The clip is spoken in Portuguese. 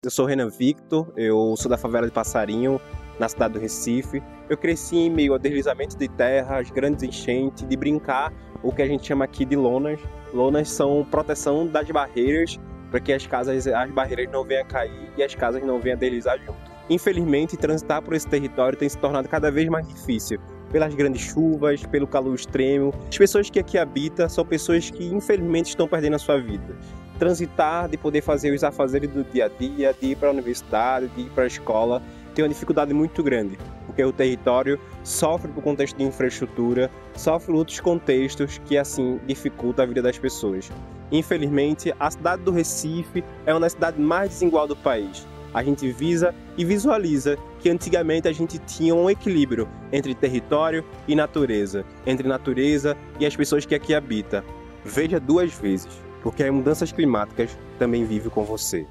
Eu sou Renan Victor, eu sou da favela de Passarinho, na cidade do Recife. Eu cresci em meio a deslizamentos de terra, as grandes enchentes, de brincar o que a gente chama aqui de lonas. Lonas são proteção das barreiras, para que as barreiras não venham a cair e as casas não venham a deslizar junto. Infelizmente, transitar por esse território tem se tornado cada vez mais difícil, pelas grandes chuvas, pelo calor extremo. As pessoas que aqui habitam são pessoas que infelizmente estão perdendo a sua vida. Transitar, de poder fazer os afazeres do dia a dia, de ir para a universidade, de ir para a escola, tem uma dificuldade muito grande, porque o território sofre por contexto de infraestrutura, sofre outros contextos que assim dificultam a vida das pessoas. Infelizmente, a cidade do Recife é uma das cidades mais desiguais do país. A gente visa e visualiza que antigamente a gente tinha um equilíbrio entre território e natureza, entre natureza e as pessoas que aqui habitam. Veja duas vezes, porque as mudanças climáticas também vivem com você.